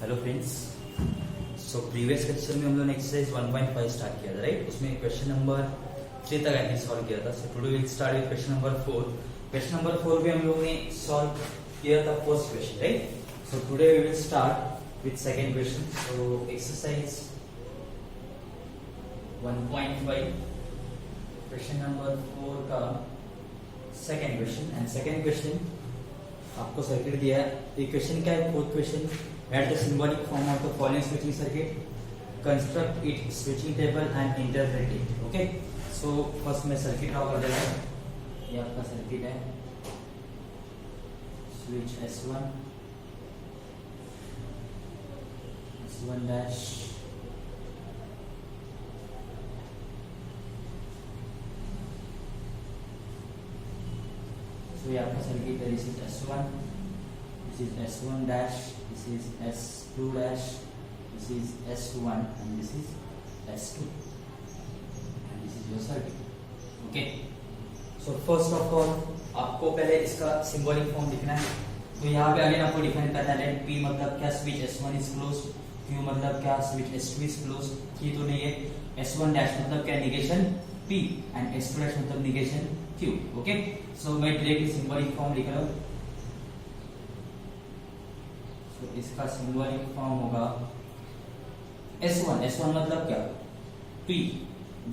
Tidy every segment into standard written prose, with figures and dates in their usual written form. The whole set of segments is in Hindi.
Hello friends. So previous lecture में हम लोगों ने एक्सरसाइज 1.5 स्टार्ट किया था, राइट। उसमें क्वेश्चन नंबर 3 तक आई सॉल्व किया था। So today will start with question number 4। Question number 4 भी हम लोगों ने सॉल्व किया था first question, right. So today we will start with second question. So exercise 1.5 question number 4 का second question. And second question आपको सर्किट दिया है। ये क्वेश्चन क्या है? Fourth question, at the symbolic form of the following switching circuit, construct it switching table and interpret it. Okay, so first मैं सर्किट ड्रॉ कर देता हूं। ये आपका सर्किट है, स्विच S1 डैश, so ये आपका सर्किट है। This is S1, this is S1 dash, this is S2 dash, this is S1 and this is S2 and this is your circuit. Okay, so first of all आपको पहले इसका सिंबॉलिक फॉर्म लिखना है। तो यहाँ पे अगेन आपको डिफाइन करना है, P मतलब क्या, switch S1 is close. Q मतलब क्या, स्विच S2 इज क्लोज। ये तो नहीं है। S1 डैश मतलब क्या, negation P and S2 dash मतलब निगेशन Q। ओके, सो मैं डायरेक्टली सिंबॉलिक फॉर्म लिख रहा हूं। सो इसका सिंबॉलिक फॉर्म होगा S1 मतलब क्या, P।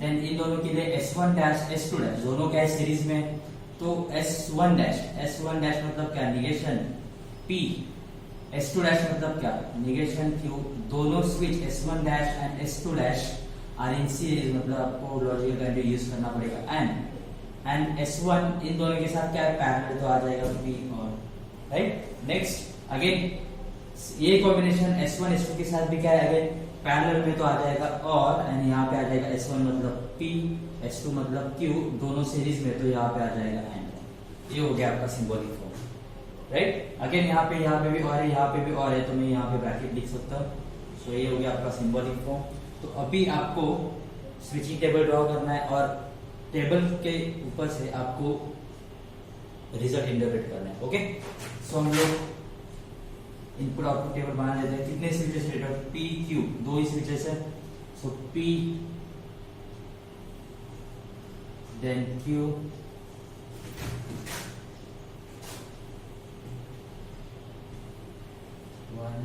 देन इन दोनों के लिए S1 डैश S2 डैश, दोनों क्या है सीरीज में, तो S1 डैश मतलब क्या, निगेशन P। S2 डैश मतलब क्या, निगेशन Q। दोनों switch S1 dash and S2 dash are in series, मतलब आपको लॉजिकल काइंड यूज करना पड़ेगा। एंड S1 इन दोनों के साथ क्या है, पैरेलल, तो आ जाएगा P और, राइट। नेक्स्ट अगेन ये कॉम्बिनेशन S1 S2 के साथ भी क्या है, अगेन पैरेलल में, तो आ जाएगा और, एंड यहाँ पे आ जाएगा S1 मतलब P, S2 मतलब Q, दोनों सीरीज में, तो यहाँ पे आ जाएगा एंड। ये हो गया आपका सिंबॉलिक फॉर्म, राइट। अगेन यहाँ पे भी और है, यहाँ पे भी और है, तो मैं यहाँ पे ब्रैकेट लिख सकता हूँ। सो ये हो गया आपका सिंबॉलिक फॉर्म। तो अभी आपको स्विचिंग टेबल ड्रॉ करना है और टेबल के ऊपर से आपको रिजल्ट इंटरप्रेट करना है। ओके, सो हम लोग इनपुट आउटपुट टेबल बना लेते हैं। कितने स्विचेस है, P Q, दो ही स्विचेस है। So P then Q one,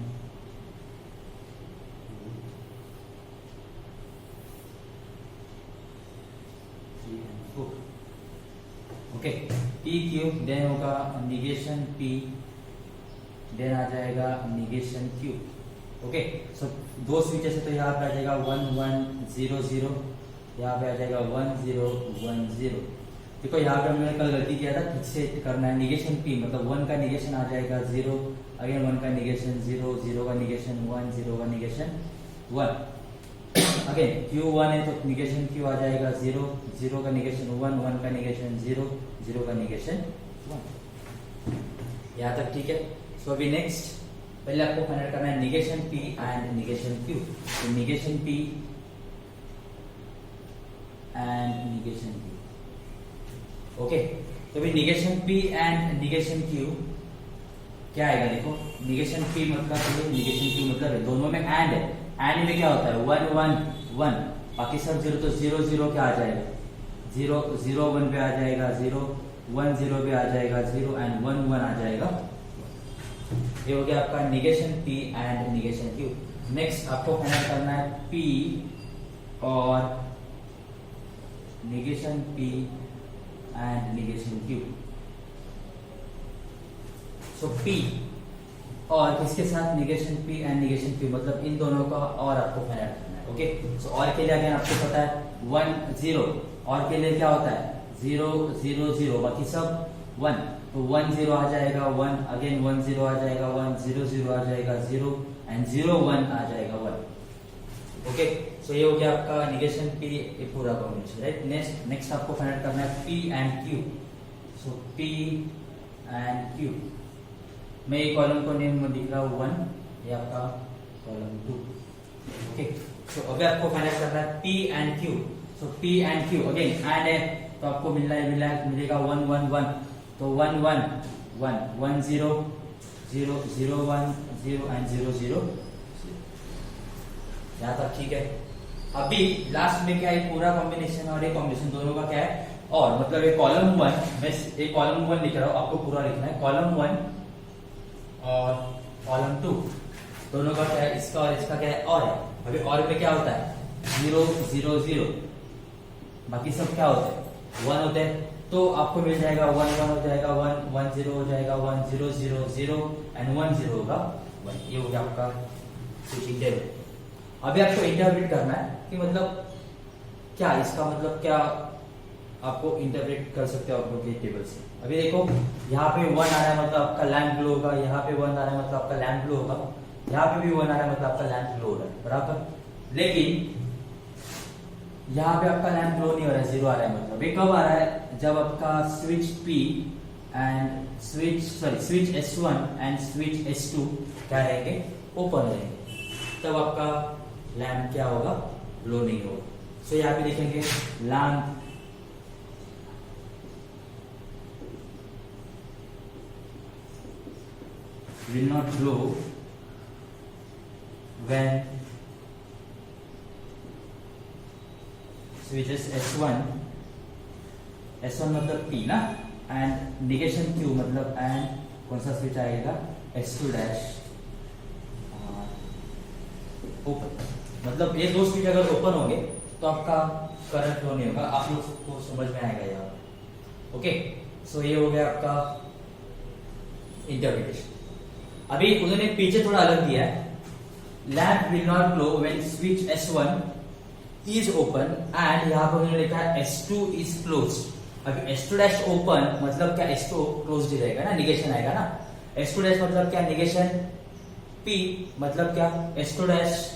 okay, P Q, then होगा निगेशन P, देन आ जाएगा निगेशन Q। ओके, सो दो स्विचेस है, तो यहाँ पे आ जाएगा 1 1 0 0, यहाँ पे आ जाएगा 1 0 1 0। देखो यहाँ पे हमने कल गलती किया था, ठीक से करना है। निगेशन P मतलब 1 का निगेशन आ जाएगा 0, अगेन 1 का निगेशन 0, 0 का निगेशन 1, 0 का निगेशन 1। अगेन Q1 है तो निगेशन Q आ जाएगा 0, 0 का निगेशन 1, 1 का निगेशन 0, 0 का निगेशन 1। यहाँ तक ठीक है। सो अभी नेक्स्ट पहले आपको फाइंड करना है negation P and negation Q। तो negation P and negation Q। Okay, तो अभी negation P and negation Q क्या आएगा, देखो निगेशन P मतलब ये, निगेशन Q मतलब है, दोनों में एंड है। एंड में क्या होता है, 1 1 1, बाकी सब 0, तो 0 0 क्या आ जाएगा, 0 0 1 पे आ जाएगा 0, 1 0 पे आ जाएगा 0 एंड 1 1 आ जाएगा। ये हो गया आपका negation P and negation Q। Next आपको फाइंड करना है P और negation P and negation Q। So P और किसके साथ, negation P and negation Q, मतलब इन दोनों का और आपको फाइंड करना है। ओके, सो और के लिए अगेन आपको पता है 1 0, और के लिए क्या होता है 0 0 0, बाकी सब 1, तो 1 0 आ जाएगा 1, अगेन 1 0 आ जाएगा 1, 0 0 आ जाएगा 0 एंड 0 1 आ जाएगा 1। ओके, सो ये हो गया आपका निगेशन P, ये पूरा कॉम्बिनेशन, राइट। नेक्स्ट आपको फाइंड करना है P and Q। So P and Q, मैं ये कॉलम को नेम में लिख रहा हूँ 1, ये आपका कॉलम 2। ओके, सो अभी आपको फाइंड करना है P and Q। So P and Q again and है, तो आपको मिलेगा 1 1 1, तो 1 1 1 1 0 0 0 1 0 एंड 0 0 यहाँ तक ठीक है। अभी लास्ट में क्या है, पूरा कॉम्बिनेशन और ये कॉम्बिनेशन दोनों का क्या है, और मतलब ये कॉलम 1, मैं एक कॉलम 1 लिख रहा हूँ, आपको पूरा लिखना है। कॉलम 1 और कॉलम 2 दोनों का क्या है, इसका और इसका क्या है, और है। अभी और में क्या होता है, 0 0 0, बाकी सब क्या होते हैं 1 होते हैं। तो आपको मिल जाएगा 1 1 हो जाएगा 1 1 0 हो जाएगा 1 0 0 0 एंड 1 0 होगा 1। ये हो गया आपका स्विचिंग टेबल। अभी आपको इंटरप्रेट करना है कि मतलब क्या इसका मतलब क्या, आपको इंटरप्रेट कर सकते हो आप लोग ये टेबल से। अभी देखो यहाँ पे 1 आ रहा है मतलब आपका लैंप ग्लो होगा, यहाँ पे 1 आ रहा है मतलब आपका लैंप ग्लो होगा, यहाँ पे भी 1 आ रहा है मतलब आपका लैंप ग्लो हो रहा है, बराबर। लेकिन यहाँ पे आपका लैंप ग्लो नहीं हो रहा है, 0 आ रहा है। मतलब ये कब आ रहा है, जब आपका switch P and switch S1 and switch S2 क्या रहेंगे, ओपन रहेंगे, तब आपका लैंप क्या होगा, ग्लो नहीं होगा। सो यहाँ पे देखेंगे lamp will not glow when switches S1 मतलब P ना, एंड निगेशन Q मतलब एंड कौन सा स्विच आएगा, S2 डैश ओपन। मतलब ये दो स्विच अगर ओपन होंगे तो आपका करंट फ्लो नहीं होगा, आप लोग को समझ में आएगा यहाँ। ओके, सो ये हो गया आपका इंटरप्रिटेशन। अभी उन्होंने पीछे थोड़ा अलग दिया है, lamp will not glow when switch S1 is open and यहाँ पर उन्होंने लिखा है S2 इज क्लोज्ड। अभी S2 डैश ओपन मतलब क्या, S2 क्लोज्ड ही रहेगा ना, निगेशन आएगा ना। S2 डैश मतलब क्या, निगेशन P मतलब क्या, S2 डैश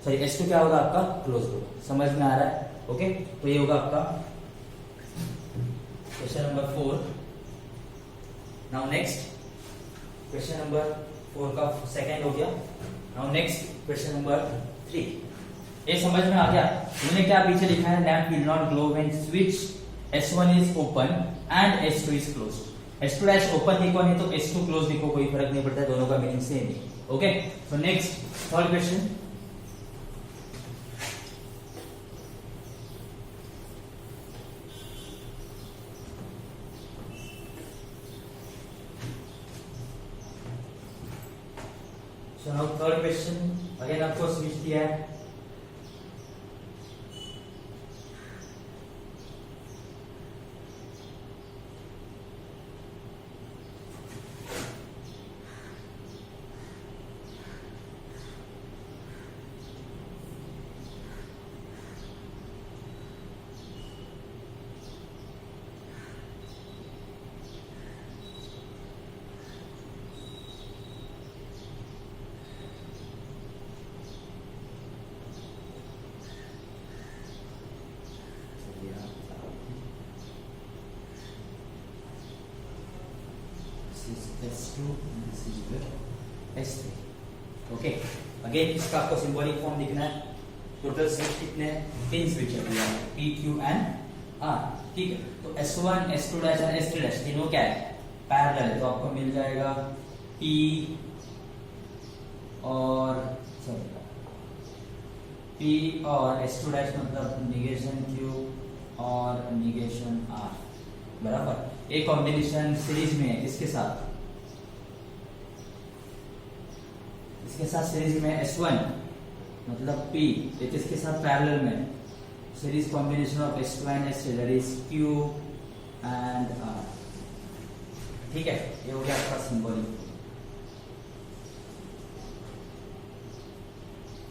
S2 क्या होगा आपका, क्लोज होगा। समझ में आ रहा है? ओके, तो ये होगा आपका question number 4। Now next question number 4 का सेकंड हो गया। Now next question number 3। ये समझ में आ गया? उन्होंने क्या पीछे लिखा है, lamp will not glow when switch S1 is open and S2 is closed. S2 dash open लिखो नहीं तो S2 क्लोज लिखो, कोई फर्क नहीं पड़ता है, दोनों का मीनिंग सेम है। Okay, so next third question. So now third question, again आपको स्विच दिया है, S2 this is the S3। Okay, again इसका आपको सिंबॉलिक फॉर्म लिखना है। टोटल स्विच कितने हैं, 3 स्विच है, P Q एंड R। ठीक है, तो S1 S2 डैश और S3 डैश तीनों क्या है, पैरेलल है, तो आपको मिल जाएगा P और P और S2 डैश मतलब निगेशन Q और निगेशन R, बराबर। एक कॉम्बिनेशन सीरीज में है, किसके साथ, इसके साथ सीरीज में S1 मतलब P, ये किसके साथ पैरेलल में, series combination of S2 and S3 that is Q and R। ठीक है, ये हो गया आपका सिंबॉलिक।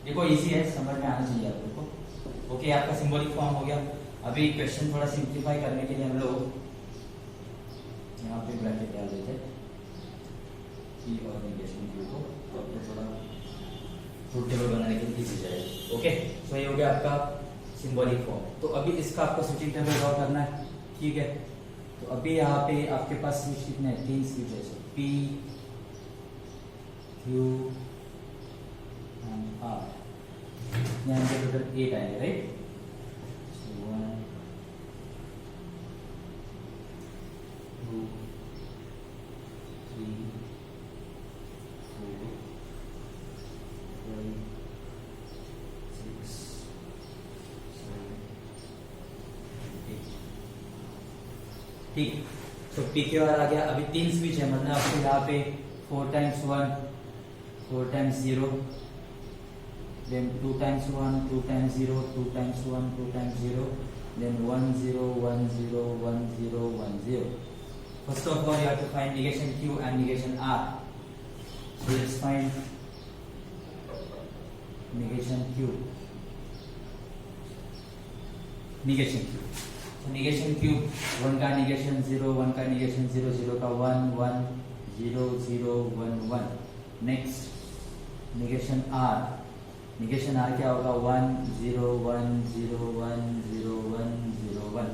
देखो इजी है, समझ में आना चाहिए आप लोग को। ओके, आपका सिंबॉलिक फॉर्म हो गया। अभी क्वेश्चन थोड़ा सिंप्लीफाई करने के लिए हम लोग यहाँ पे ब्रैकेट डाल देते हैं P और निगेशन Q को, तो आपको थोड़ा ट्रूथ टेबल बनाने के लिए इजी जाएगा। ओके, सो ये हो गया आपका सिंबॉलिक फॉर्म। तो अभी इसका आपको स्विचिंग टेबल ड्रॉ करना है। ठीक है, तो अभी यहाँ पे आपके पास स्विच कितने हैं, 3 स्विच है, P Q एंड R। यहाँ पे टोटल 8 आएंगे, राइट। 1 2 3 4 ठीक। तो पी क्यू आर आ गया। अभी 3 स्विच है, मतलब आपको यहाँ पे 4 times 1 4 times 0, then 2 times 1 2 times 0 2 times 1 2 times 0, then 1 0 1 0 1 0 1 0. First of all, you have to find negation Q and negation R. So let's find negation Q. Negation Q. So negation Q, 1 का negation 0, 1 का negation 0, 0 का 1 1 0 0 1 1. Next negation R. negation R क्या होगा? 1 0 1 0 1 0 1 0 1.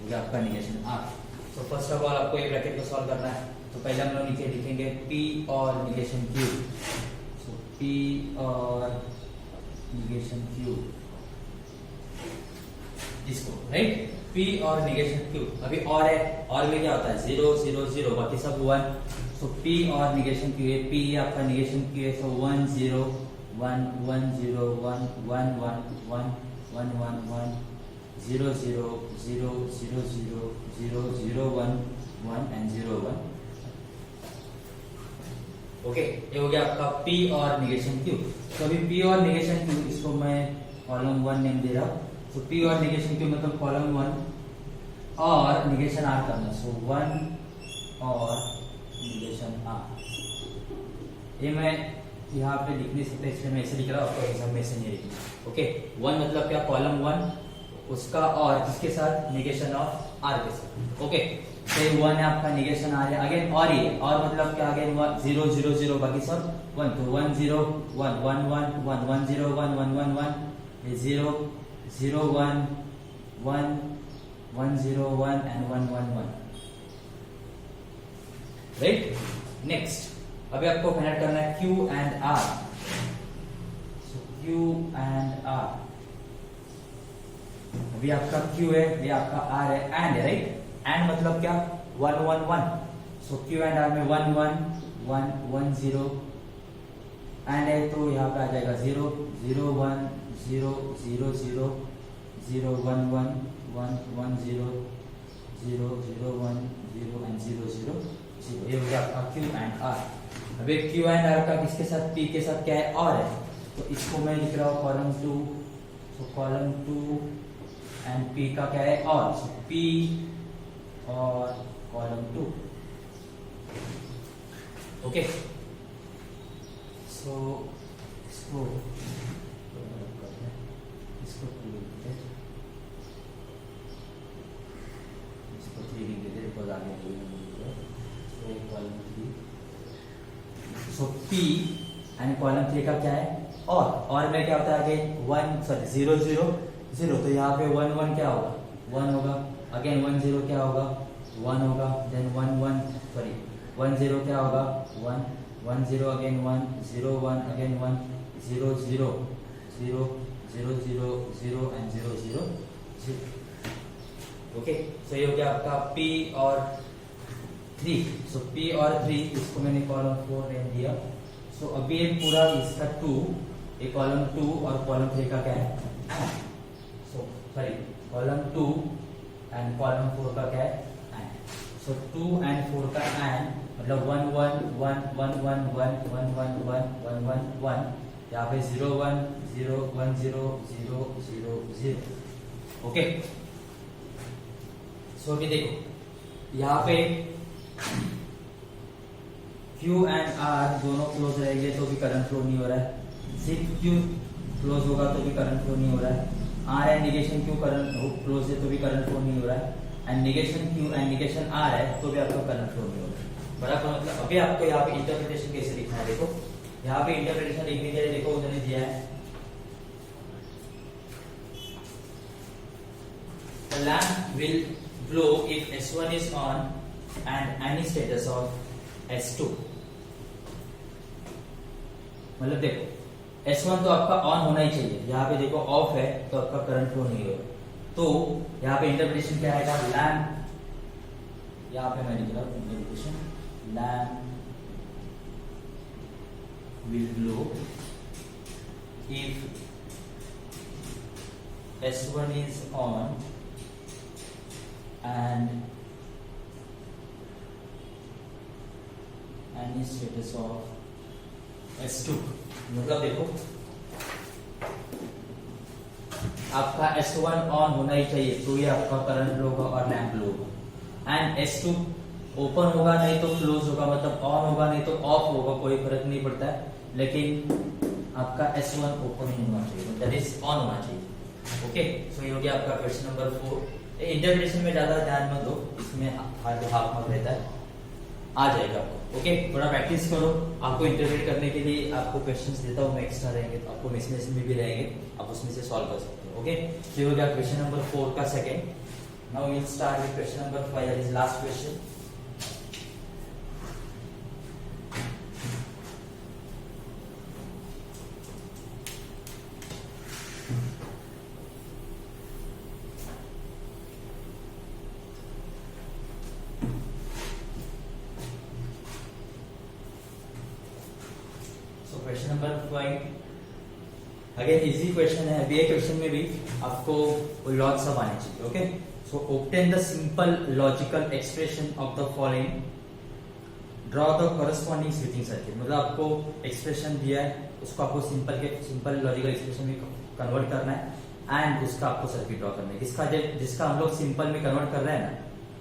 ये आपका negation R. तो फर्स्ट ऑफ ऑल आपको ये ब्रैकेट को सॉल्व करना है। तो पहले हम लोग नीचे लिखेंगे P और negation Q. So P और negation Q, इसको राइट, P और negation Q। अभी और है, और में क्या होता है? 0 0 0, बाकी सब 1। सो P और negation Q है, P आपका negation Q है, सो 1 0 1 1 0 1 1 1 1 1 1 1 0 0 0 0 0 0 0 1 1 एंड 0 1। ओके, ये हो गया आपका P और negation Q। तो अभी P और negation Q, इसको मैं कॉलम 1 नेम दे रहा हूँ। तो P और negation Q मतलब कॉलम 1 और negation R करना। सो 1 और negation R। ये मैं यहाँ पे लिख नहीं सकता, इसलिए मैं ऐसे लिख रहा हूँ, आपको एग्जाम में ऐसे नहीं लिखना। ओके, 1 मतलब क्या? कॉलम 1 उसका और किसके साथ? negation ऑफ R के साथ। ओके, तो 1 है आपका, negation R है, अगेन और ये और मतलब क्या? अगेन 0 0 0, बाकी सब 1। तो 1 0 1 1 1 1 1 0 1 1 1 1, ये 0 0 1 1 1 0 1 एंड 1 1 1, राइट। नेक्स्ट अभी आपको फाइंड आउट करना है Q and R। So Q and R, अभी आपका Q है, ये आपका R है, एंड है, राइट। एंड मतलब क्या? 1 1 1। सो Q एंड R में 1 1 1 1 0 एंड है, तो यहाँ पे आ जाएगा 0 0 1 0 0 0 0 1 1 1 1 0 0 0 1 0 एंड 0 0 0। ये हो गया आपका Q एंड R। अभी Q एंड R का किसके साथ? P के साथ क्या है? और है, तो इसको मैं लिख रहा हूँ column 2। So column 2 and P का क्या है? और। सो P और कॉलम 2। ओके, सो इसको इसको 3 लिख देते, बिकॉज आगे column 3। So P and column 3 का क्या है? और में क्या होता है? आगे 0 0 0, तो यहाँ पे 1 1 क्या होगा? 1 होगा। अगेन 1 0 क्या होगा? 1 होगा। देन 1 0 क्या होगा? 1 1 0, अगेन 1 0 1, अगेन 1 0 0 0 0 0 0 एंड 0 0 0। ओके, सो ये हो गया आपका P और 3। सो P और 3, इसको मैंने कॉलम 4 नेम दिया। सो अभी ये पूरा इसका 2, ये कॉलम 2 और कॉलम 3 का क्या है? So sorry, column 2 and column 4 का क्या है? सो 2 एंड 4 का एंड मतलब 1 1 1 1 1 1 1 1 1 1 1 1, यहाँ पे 0 1 0 1 0 0 0 0। ओके, सो अभी देखो यहाँ पे Q एंड R दोनों क्लोज रहेंगे तो भी करंट फ्लो नहीं हो रहा है। सिर्फ Q क्लोज होगा तो भी करंट फ्लो नहीं हो रहा है। R and negation Q current close है तो भी करंट फ्लो नहीं हो रहा है। And negation Q and negation R है तो भी आपका करंट फ्लो नहीं हो रहा है। बराबर, मतलब अभी आपको यहाँ पे इंटरप्रिटेशन कैसे लिखना है? देखो यहाँ पे इंटरप्रिटेशन लिखने के लिए देखो उन्होंने दिया है, the lamp will glow if S1 is on and any status of S2। मतलब देखो S1 तो आपका ऑन होना ही चाहिए, यहाँ पे देखो ऑफ है तो आपका करंट फ्लो नहीं होगा। तो यहाँ पे इंटरप्रिटेशन क्या आएगा? लैम्प, यहाँ पे मैं लिख रहा हूँ interpretation, lamp will glow if S1 is on and any status of S2, मतलब देखो आपका S1 ऑन होना ही चाहिए, तो ये आपका करंट लो होगा और लैंप लो होगा। एंड S2 ओपन होगा नहीं तो क्लोज होगा, मतलब ऑन होगा नहीं तो ऑफ होगा, कोई फर्क नहीं पड़ता है, लेकिन आपका S1 ओपन ही होना चाहिए, दैट इज ऑन होना चाहिए। ओके, सो ये हो गया आपका क्वेश्चन नंबर 4। इंटरप्रिटेशन में ज्यादा ध्यान मत दो, इसमें हाफ मार्क रहता है, आ जाएगा आपको। ओके, थोड़ा प्रैक्टिस करो, आपको इंटरप्रेट करने के लिए आपको क्वेश्चंस देता हूँ मैं, एक्स्ट्रा रहेंगे तो आपको मिसमेच में भी रहेंगे, आप उसमें से सॉल्व कर सकते हो। ओके, तो ये हो गया क्वेश्चन नंबर 4 का second. Now we will start with question number 5, that is last question. Question number 5 again easy question है। अभी क्वेश्चन में भी आपको लॉट सब आने चाहिए। Okay, so obtain the simple logical expression of the following, draw the corresponding switching circuit. मतलब आपको एक्सप्रेशन दिया है, उसको आपको सिंपल लॉजिकल एक्सप्रेशन में कन्वर्ट करना है एंड उसका आपको सर्किट ड्रॉ करना है। जिसका हम लोग सिंपल में कन्वर्ट कर रहे हैं ना,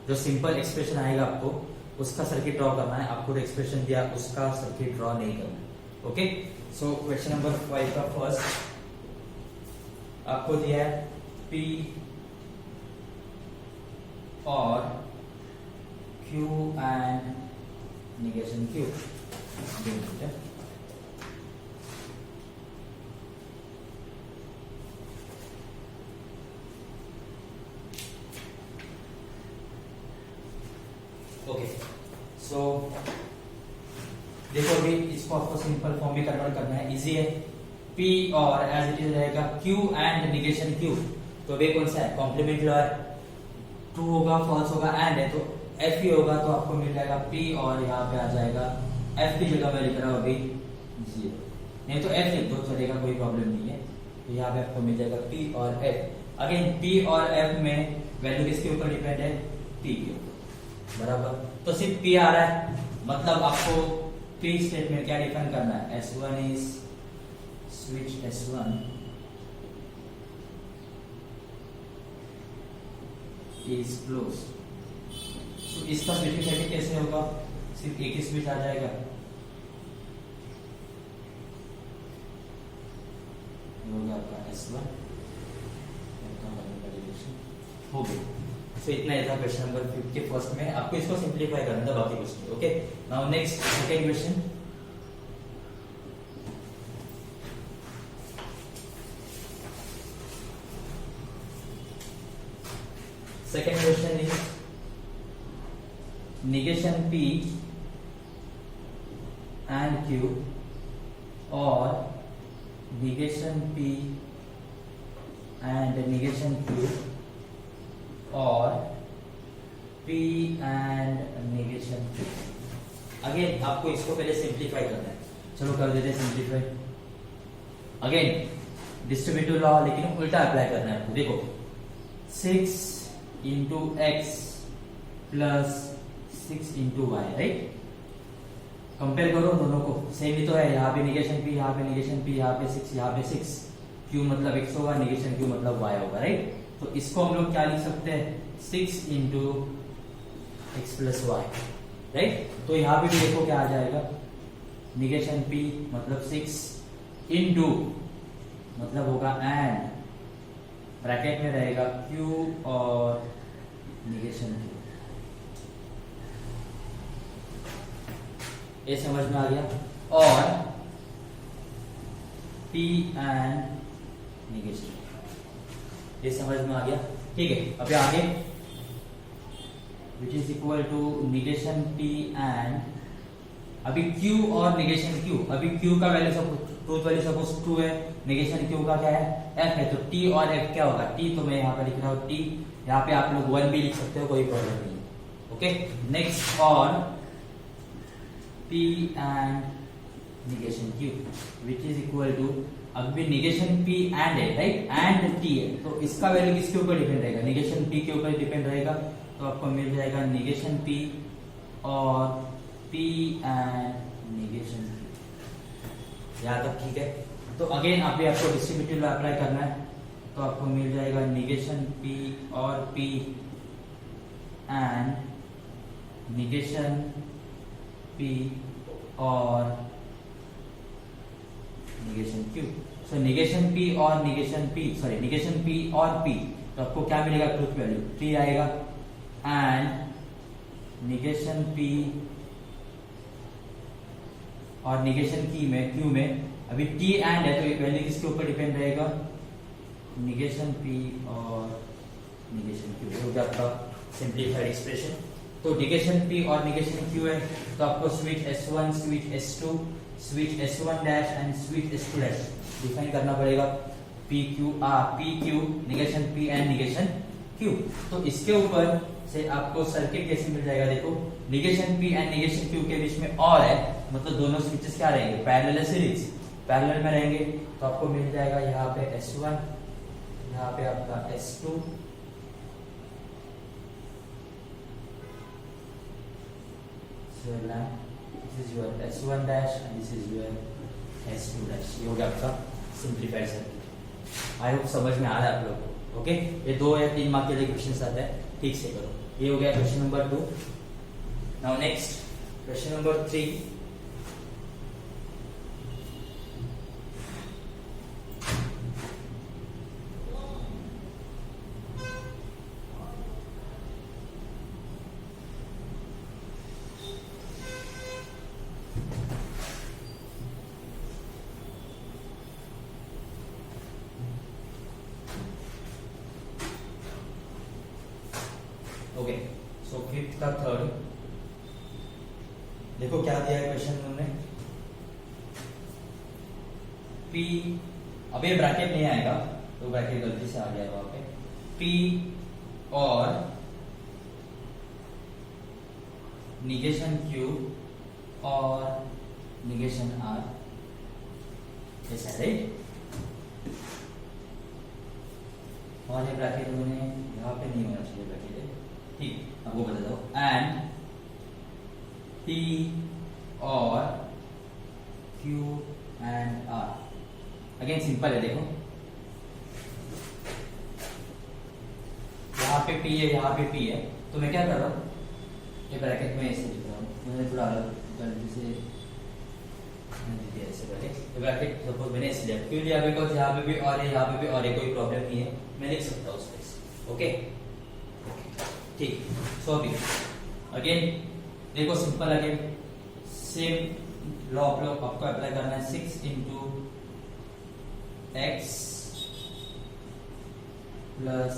जो सिंपल एक्सप्रेशन आएगा आपको उसका सर्किट ड्रॉ करना है। आपको जो एक्सप्रेशन दिया उसका सर्किट ड्रॉ नहीं करना है। ओके, सो क्वेश्चन नंबर 5 का फर्स्ट आपको दिया है P और Q and negation Q। Okay, so देखो अभी इसको आपको सिंपल फॉर्म में कन्वर्ट करना है, इजी है। P और एज इट इज रहेगा Q एंड नेगेशन Q, तो अभी कौन सा है, कॉम्प्लीमेंट लॉ है, ट्रू होगा फॉल्स होगा एंड है तो F ही होगा, तो आपको मिल जाएगा P और यहाँ पे आ जाएगा F की जगह मैं लिख रहा हूँ अभी 0, नहीं तो F लिख दो चलेगा, कोई प्रॉब्लम नहीं है। तो यहाँ पे आपको मिल जाएगा P और F। अगेन P और F में वैल्यू किसके ऊपर डिपेंड है, P के ऊपर, बराबर। तो सिर्फ P आ रहा है, मतलब आपको P स्टेटमेंट क्या डिफाइन करना है, S1 is switch S1 is close. तो इसका स्विचिंग सर्किट कैसे होगा, सिर्फ एक ही स्विच आ जाएगा, होगा आपका S1 हो गया। तो इतना था क्वेश्चन नंबर 5 के फर्स्ट में, आपको इसको सिंप्लीफाई करना था, बाकी कुछ नहीं। Okay, now next second question. Second question is negation P and Q और negation P and negation Q और P and negation Q। Again आपको इसको पहले सिंप्लीफाई करना है, चलो कर देते हैं सिंप्लीफाई। अगेन डिस्ट्रीब्यूटिव लॉ, लेकिन उल्टा अप्लाई करना है आपको। देखो 6 into x plus 6 into y, right. Compare करो दोनों को, सेम ही तो है, यहाँ पे निगेशन P, यहाँ पे निगेशन P, यहाँ पे 6, यहाँ पे 6, Q मतलब x होगा, निगेशन Q मतलब y होगा, राइट। तो इसको हम लोग क्या लिख सकते हैं, 6 into x plus y, right. तो यहाँ पे भी देखो क्या आ जाएगा, निगेशन P मतलब 6 इंटू मतलब होगा एंड ब्रैकेट में रहेगा Q और निगेशन Q। ये समझ में आ गया, और P एंड निगेशन, ये समझ में आ गया, ठीक है। अभी आगे which is equal to negation P and अभी Q और निगेशन Q। अभी Q का वैल्यू ट्रूथ वैल्यू सपोज 2 है, निगेशन Q का क्या है, F है, तो T और F क्या होगा, T तो मैं यहाँ पे लिख रहा हूँ T, यहाँ पे आप लोग 1 भी लिख सकते हो, कोई प्रॉब्लम नहीं है। ओके, नेक्स्ट और P and negation Q which is equal to, अभी निगेशन P एंड है, राइट, एंड T है, तो इसका वैल्यू किसके ऊपर डिपेंड रहेगा, निगेशन P के ऊपर डिपेंड रहेगा। तो आपको मिल जाएगा निगेशन P और P एंड यहाँ तक ठीक है। तो अगेन अभी आपको डिस्ट्रीब्यूटिव लॉ अप्लाई करना है, तो आपको मिल जाएगा निगेशन P और P एंड निगेशन P और निगेशन Q। सो निगेशन P और negation P, sorry negation P और P, तो आपको क्या मिलेगा? ट्रूथ वैल्यू 3 आएगा। एंड निगेशन P और निगेशन Q में अभी T एंड है, तो वैल्यू किसके ऊपर डिपेंड रहेगा? निगेशन P और निगेशन Q हो गया आपका सिंप्लीफाइड एक्सप्रेशन। तो निगेशन P और निगेशन Q है, तो आपको switch S1, switch S2, switch S1 dash and switch S2 dash define करना पड़ेगा। PQ negation P and negation Q। तो इसके ऊपर से आपको सर्किट कैसे मिल जाएगा? देखो, negation P and negation Q के बीच में और है, मतलब दोनों स्विचेस क्या रहेंगे? पैरेलल सीरीज, पैरेलल में रहेंगे। तो आपको मिल जाएगा यहाँ पे S1, यहाँ पे आपका S2, this is your S1 dash and this is your S2 dash। ये हो गया आपका सिंप्लीफाइड सर्किट। आई होप समझ में आ रहा है आप लोग को। ओके, ये 2 या 3 मार्क के लिए क्वेश्चन आता है, ठीक से करो। ये हो गया question number 2। Now next question number 3। Okay, so fifth का थर्ड देखो क्या दिया है क्वेश्चन में। P, अब ये ब्रैकेट नहीं आएगा, तो ब्रैकेट गलती से आ गया वहां पे। P और निगेशन Q और निगेशन R, ऐसा है राइट। और ये ब्रैकेट उन्होंने यहाँ पे नहीं होना चाहिए ब्रैकेट, ठीक, अब वो बता दो। एंड P और Q and R, again simple है। देखो यहाँ पे P है, यहाँ पे P है, तो मैं क्या कर रहा हूँ? ये ब्रैकेट में ऐसे लिख रहा हूँ, मैंने थोड़ा अलग गलती से ऐसे ब्रैकेट सपोज मैंने ऐसे लिया, क्यों लिया? बिकॉज यहाँ पे भी और है, यहाँ पे भी और है, कोई प्रॉब्लम नहीं है, मैं लिख सकता हूँ उसमें। ओके ठीक। सो अभी अगेन देखो सिंपल, अगेन सेम लॉ आप लोग आपको अप्लाई करना है। 6 into x plus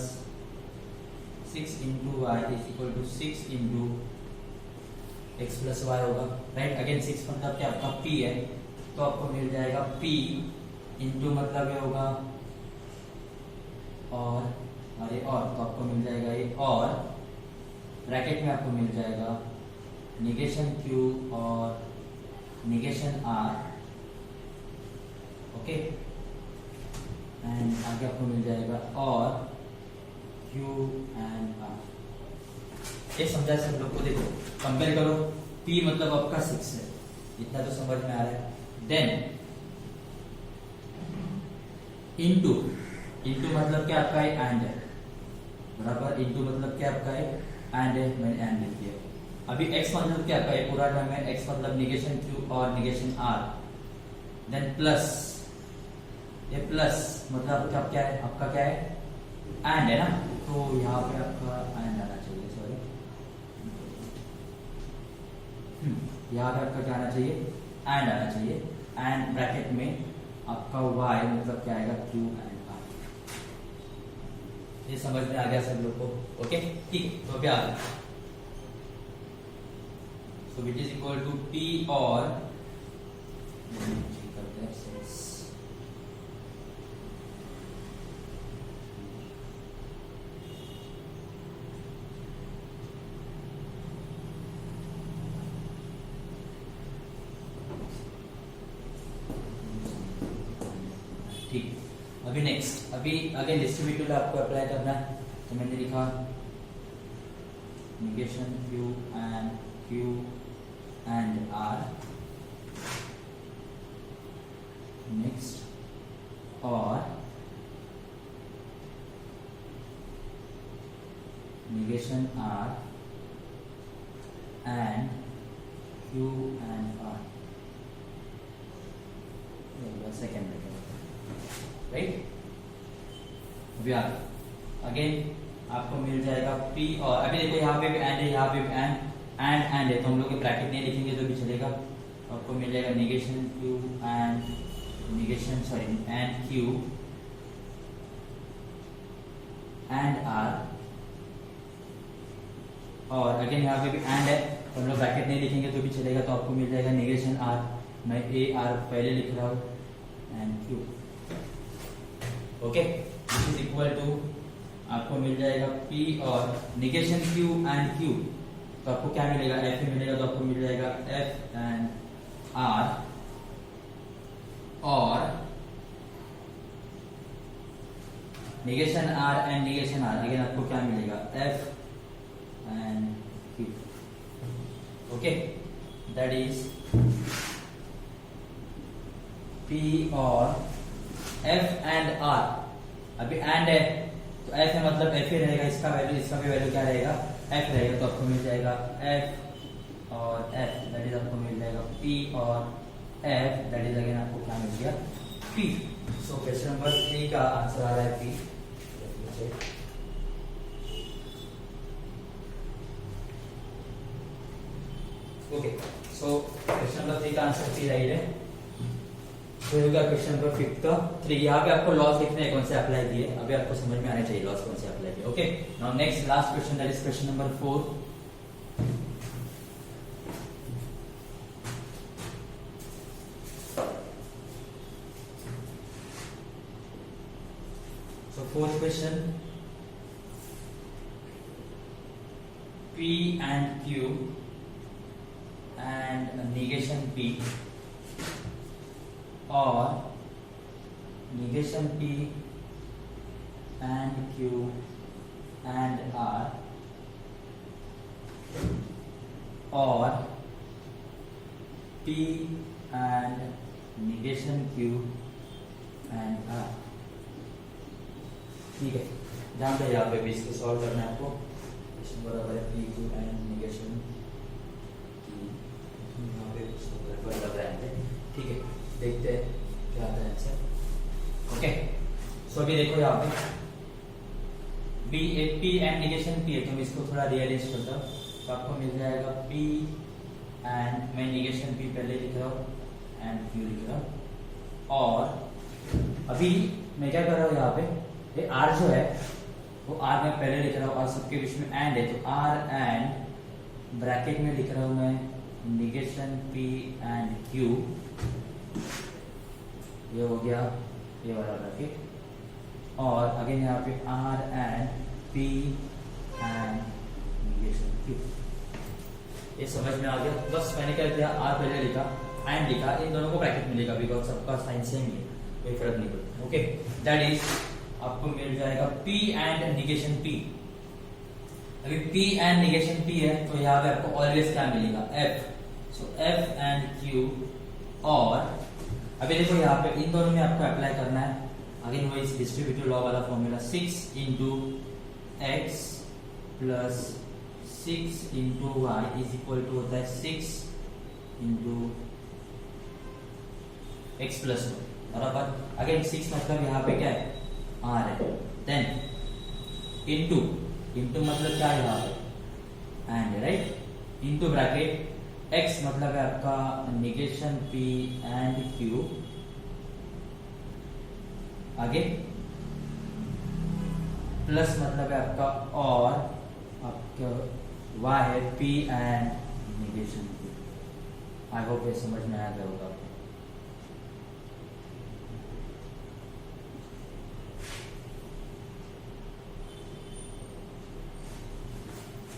6 into y is equal to 6 into x plus y होगा, राइट। अगेन 6 मतलब क्या? आपका P है, तो आपको मिल जाएगा P इंटू मतलब ये होगा और अरे और, तो आपको मिल जाएगा ये और, ब्रैकेट में आपको मिल जाएगा निगेशन Q और निगेशन R। ओके, एंड आगे आपको मिल जाएगा और Q एंड R। ये समझा सब लोग को? देखो कंपेयर करो, P मतलब आपका 6 है, इतना तो समझ में आ रहा है। देन इंटू, इंटू मतलब क्या? आपका एक एंड है, बराबर। इंटू मतलब क्या? आपका एक एंड है, मैंने एंड लिख दिया। अभी x मतलब क्या? आपका पूरा टर्म है, x मतलब निगेशन Q और निगेशन R। देन प्लस, ये प्लस मतलब क्या? क्या है आपका? क्या है? एंड है ना, तो यहाँ पे आपका एंड आना चाहिए, सॉरी यहाँ पे आपका क्या आना चाहिए? एंड आना चाहिए। एंड ब्रैकेट में आपका y मतलब क्या आएगा? Q and R। ये समझ में आ गया सब लोग को? ओके ठीक। तो क्या so it is equal to P और करते हैं 6 ठीक। अभी नेक्स्ट, अभी अगेन डिस्ट्रीब्यूटिव आपको अप्लाई करना है, तो मैंने लिखा निगेशन Q एंड R और negation R and Q and R, second right. अभी अगेन आपको मिल जाएगा P और अभी देखो यहाँ पे भी एंड है, यहाँ पे भी एंड है, तो हम लोग ब्रैकेट नहीं लिखेंगे तो भी चलेगा। आपको मिल जाएगा negation Q and negation and Q and R, और अगेन यहाँ पे भी एंड है, तो हम लोग ब्रैकेट नहीं लिखेंगे तो भी चलेगा। तो आपको मिल जाएगा नेगेशन R, मैं ए आर पहले लिख रहा हूँ and Q। Okay, this is equal to आपको मिल जाएगा P और नेगेशन Q एंड Q, तो आपको क्या मिलेगा, F ही मिलेगा। तो आपको मिल जाएगा F एंड R और negation R and negation R, again आपको क्या मिलेगा, F and Q। Okay, that is P और F एंड R। अभी एंड है तो F है मतलब F ही रहेगा, इसका भी वैल्यू क्या रहेगा, F रहेगा। तो आपको मिल जाएगा F और F, दैट इज आपको मिल जाएगा P और F, दैट इज अगेन आपको क्या मिल गया, P। सो क्वेश्चन नंबर 3 का आंसर आ रहा है P। Okay, so question number 3 का आंसर P राइट है। क्वेश्चन नंबर 3 यहाँ पे आपको लॉस लिखने हैं, कौन से अप्लाई किए, अभी आपको समझ में आना चाहिए लॉस कौन से अप्लाई किए। Okay, now next last question, that is question number 4। So fourth question, P and Q and negation P or negation P and Q and R or P and negation Q and R। ठीक है, ध्यान से यहाँ पे भी इसको सॉल्व करना है आपको। क्वेश्चन बराबर है P Q एंड नेगेशन, यहाँ पे लग रहा है। ठीक है, देखते हैं क्या आता है आंसर। ओके, सो अभी देखो यहाँ पे P एंड नेगेशन P है, तो मैं इसको थोड़ा रियलाइज करता हूँ। तो आपको मिल जाएगा P एंड, मैं नेगेशन P पहले लिख रहा हूँ एंड Q लिख रहा हूँ। और अभी मैं क्या कर रहा हूँ, यहाँ पे ये R जो है वो R मैं पहले लिख रहा हूँ और सबके बीच में एंड है, तो R एंड ब्रैकेट में लिख रहा हूँ मैं नेगेशन P एंड Q, ये हो गया ये वाला ब्रैकेट, और अगेन यहाँ पे R and P and negation Q। ये समझ में आ गया। बस मैंने क्या किया, R पहले लिखा एंड लिखा, इन दोनों को ब्रैकेट में लिखा, बिकॉज सबका साइन सेम है, कोई फर्क नहीं पड़ता। ओके, दैट इज आपको मिल जाएगा P एंड नेगेशन P। अभी P एंड नेगेशन P है, तो यहाँ पे आपको ऑलवेज क्या मिलेगा, F। So F and Q, और अभी देखो यहाँ पे इन दोनों में आपको अप्लाई करना है अगेन वही डिस्ट्रीब्यूटिव लॉ वाला formula, 6 into x plus 6 into y is equal to होता है 6 इंटू एक्स प्लस बराबर, अगेन 6 मतलब यहाँ पे क्या है, R है, देन इंटू मतलब क्या है यहाँ पे एंड है, राइट, इंटू ब्रैकेट x मतलब है आपका नेगेशन P एंड Q, आगे प्लस मतलब है आपका और आपका y है P and negation Q। I hope ये समझ में आ गया होगा।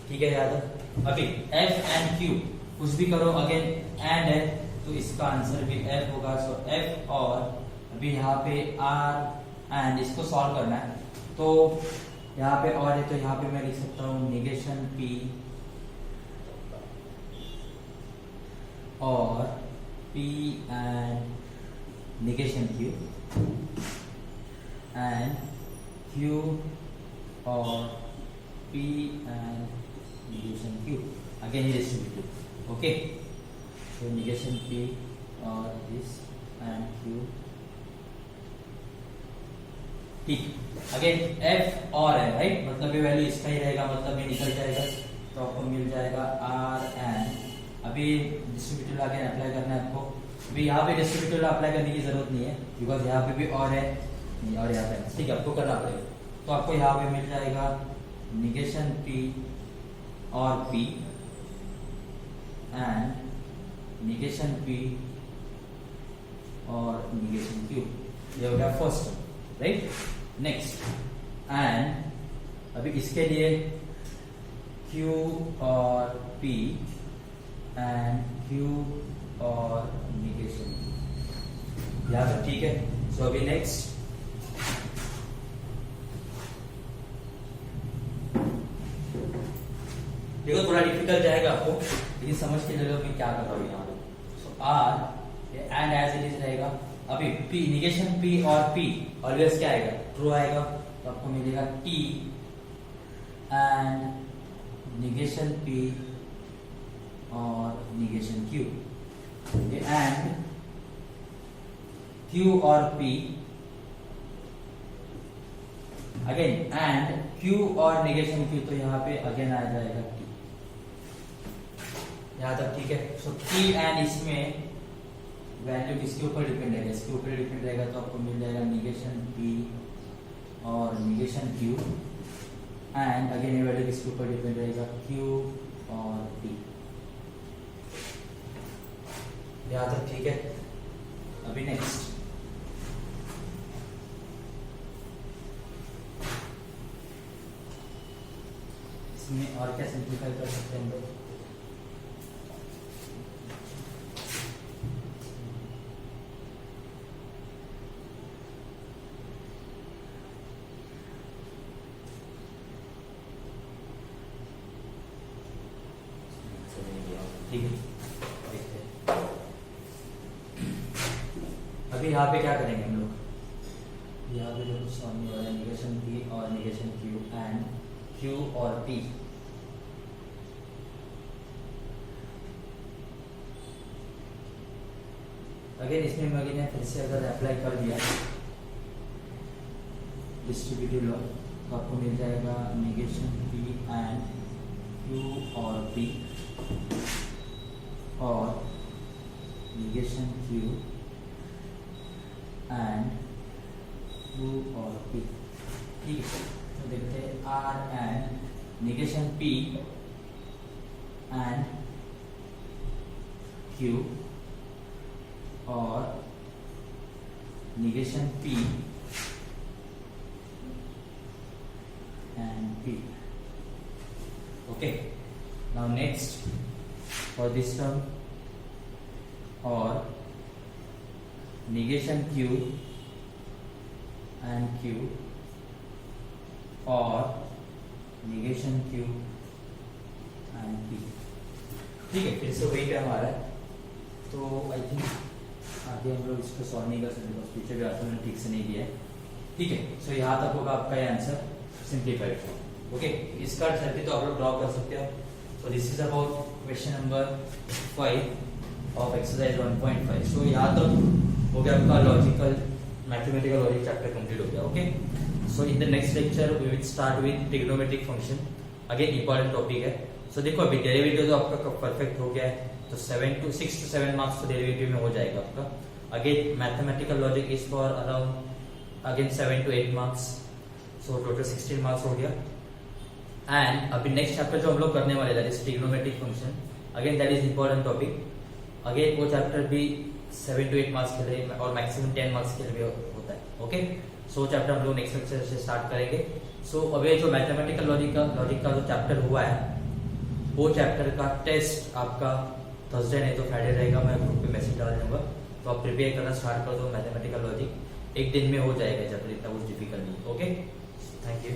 ठीक है याद। अभी F एंड Q कुछ भी करो, अगेन एंड है तो इसका आंसर भी F होगा। सो F, और अभी यहाँ पे R एंड इसको सॉल्व करना है, तो यहाँ पे और है तो यहाँ पे मैं लिख सकता हूँ नेगेशन P और P and negation Q, and Q or P and negation Q. Again it is distributed. Okay, so negation P or this and Q. ठीक, अगेन F और है राइट, मतलब ये वैल्यू इसका ही रहेगा, मतलब ये निकल जाएगा तो आपको मिल जाएगा R एन। अभी डिस्ट्रीब्यूटिव अगेन अप्लाई करना है आपको। अभी यहाँ पे डिस्ट्रीब्यूटिव अप्लाई करने की जरूरत नहीं है बिकॉज यहाँ पे भी और है नहीं और यहाँ पे, ठीक है, आपको करना पड़ेगा। तो आपको यहाँ पे मिल जाएगा निगेशन P और P एंड निगेशन P और निगेशन Q। ये हो गया फर्स्ट राइट। नेक्स्ट एंड अभी इसके लिए Q और P एंड Q और निगेशन, यहाँ तक ठीक है। सो अभी नेक्स्ट देखो, थोड़ा डिफिकल्ट जाएगा आपको लेकिन समझ के जगह मैं क्या कर रहा हूँ यहाँ पे। So R and as it is रहेगा। अभी P निगेशन P और P ऑलवेज क्या आएगा, ट्रू आएगा, तो आपको मिलेगा T एंड निगेशन P और निगेशन Q एंड Q और P अगेन एंड Q और निगेशन Q, तो यहाँ पे अगेन आ जाएगा T, यहाँ तक ठीक है। सो T एंड इसमें वैल्यू किसके ऊपर डिपेंड रहेगा, इसके ऊपर डिपेंड रहेगा, तो आपको मिल जाएगा निगेशन P और निगेशन Q एंड अगेन ये वैल्यू किसके ऊपर डिपेंड रहेगा, Q और P, यहाँ तक ठीक है। अभी नेक्स्ट इसमें और क्या सिंप्लीफाई कर सकते हैं हम लोग। ठीक है, अभी यहाँ पे क्या करेंगे हम लोग, यहाँ पे जो कुछ सामने वाला निगेशन P और निगेशन Q एंड Q और P, अगेन इसमें मैंने फिर से अगर अप्लाई कर दिया डिस्ट्रीब्यूटिव लॉ तो आपको मिल जाएगा निगेशन P एंड Q और P और निगेशन Q एंड Q और P, ठीक है। तो देखते हैं R and negation P and Q और negation P and P। Okay, now next for this term और निगेशन Q एंड Q और निगेशन Q एंड P, ठीक है। फिर से वही टर्म आ रहा है, तो आई थिंक आगे हम लोग इसको सॉल्व नहीं कर सकते, बस पीछे भी आता मैंने ठीक से नहीं दिया है, ठीक है। सो यहाँ तक होगा आपका ये आंसर सिंप्लीफाइड। ओके, इसका सर्किट तो आप लोग ड्रॉ कर सकते हो। So this is about question number 5 of exercise 1.5। सो यहाँ तक हो गया आपका logical mathematical logic chapter complete हो गया। Okay, so in the next lecture we will start with trigonometric function, again important topic है। सो देखो अभी डेरिवेटिव तो आपका परफेक्ट हो गया है, तो 6 to 7 मार्क्स तो डेरिवेटिव में हो जाएगा आपका। Again mathematical logic is for around again 7 to 8 marks, so total 16 marks हो गया। एंड अभी नेक्स्ट चैप्टर जो हम लोग करने वाले that is trigonometric function, again that is important topic. Again वो चैप्टर भी 7 to 8 मार्क्स के लिए और मैक्सिमम 10 मार्क्स के लिए भी होता है। ओके, सो चैप्टर हम लोग नेक्स्ट लेक्चर से स्टार्ट करेंगे। सो अभी जो मैथमेटिकल लॉजिक का जो चैप्टर हुआ है वो चैप्टर का टेस्ट आपका थर्सडे नहीं तो फ्राइडे रहेगा, मैं ग्रुप पे मैसेज डाल दूंगा, तो आप प्रिपेयर करना स्टार्ट कर दो। मैथमेटिकल लॉजिक एक दिन में हो जाएगा चैप्टर, इतना कुछ डिफिकल्ट नहीं। Okay, thank you.